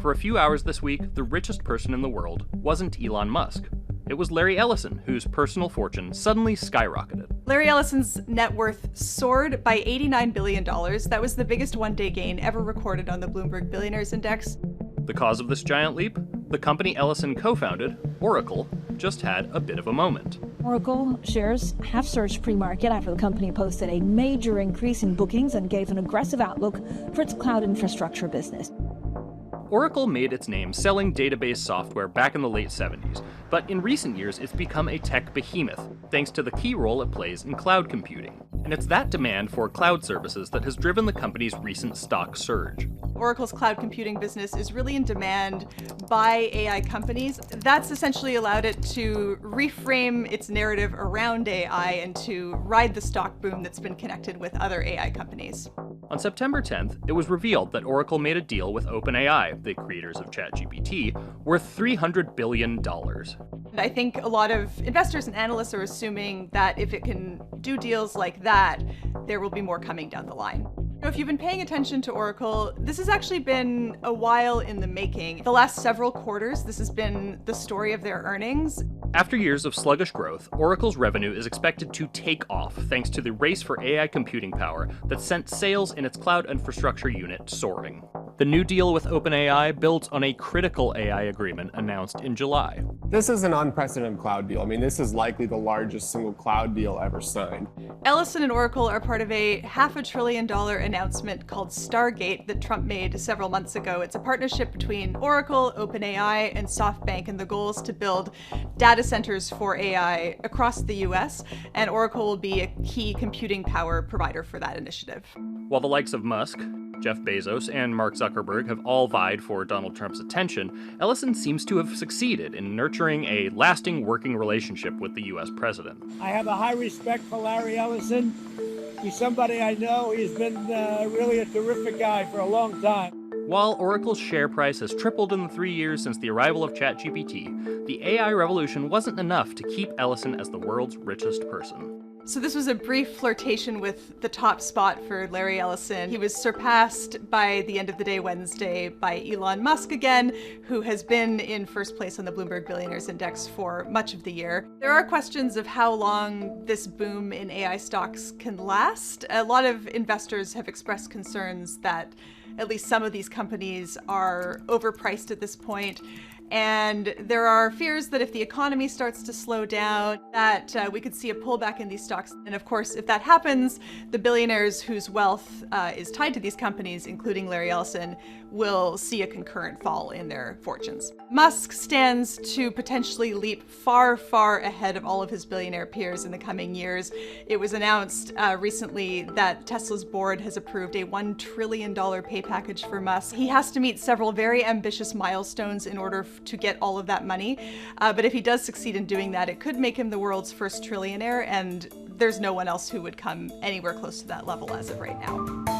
For a few hours this week, the richest person in the world wasn't Elon Musk. It was Larry Ellison, whose personal fortune suddenly skyrocketed. Larry Ellison's net worth soared by $89 billion. That was the biggest one-day gain ever recorded on the Bloomberg Billionaires Index. The cause of this giant leap? The company Ellison co-founded, Oracle, just had a bit of a moment. Oracle shares have surged pre-market after the company posted a major increase in bookings and gave an aggressive outlook for its cloud infrastructure business. Oracle made its name selling database software back in the late 70s, but in recent years it's become a tech behemoth, thanks to the key role it plays in cloud computing. And it's that demand for cloud services that has driven the company's recent stock surge. Oracle's cloud computing business is really in demand by AI companies. That's essentially allowed it to reframe its narrative around AI and to ride the stock boom that's been connected with other AI companies. On September 10th, it was revealed that Oracle made a deal with OpenAI, the creators of ChatGPT, worth $300 billion. And I think a lot of investors and analysts are assuming that if it can do deals like that, there will be more coming down the line. If you've been paying attention to Oracle, this has actually been a while in the making. The last several quarters, this has been the story of their earnings. After years of sluggish growth, Oracle's revenue is expected to take off thanks to the race for AI computing power that sent sales in its cloud infrastructure unit soaring. The new deal with OpenAI builds on a critical AI agreement announced in July. This is an unprecedented cloud deal. I mean, this is likely the largest single cloud deal ever signed. Ellison and Oracle are part of a $500 billion announcement called Stargate that Trump made several months ago. It's a partnership between Oracle, OpenAI, and SoftBank, and the goal is to build data centers for AI across the US, and Oracle will be a key computing power provider for that initiative. While the likes of Musk, Jeff Bezos, and Mark Zuckerberg have all vied for Donald Trump's attention, Ellison seems to have succeeded in nurturing a lasting working relationship with the US president. I have a high respect for Larry Ellison. He's somebody I know. He's been really a terrific guy for a long time. While Oracle's share price has tripled in the 3 years since the arrival of ChatGPT, the AI revolution wasn't enough to keep Ellison as the world's richest person. So this was a brief flirtation with the top spot for Larry Ellison. He was surpassed by the end of the day Wednesday by Elon Musk again, who has been in first place on the Bloomberg Billionaires Index for much of the year. There are questions of how long this boom in AI stocks can last. A lot of investors have expressed concerns that at least some of these companies are overpriced at this point. And there are fears that if the economy starts to slow down, that we could see a pullback in these stocks. And of course, if that happens, the billionaires whose wealth is tied to these companies, including Larry Ellison, will see a concurrent fall in their fortunes. Musk stands to potentially leap far, far ahead of all of his billionaire peers in the coming years. It was announced recently that Tesla's board has approved a $1 trillion pay package for Musk. He has to meet several very ambitious milestones in order to get all of that money. But if he does succeed in doing that, it could make him the world's first trillionaire, and there's no one else who would come anywhere close to that level as of right now.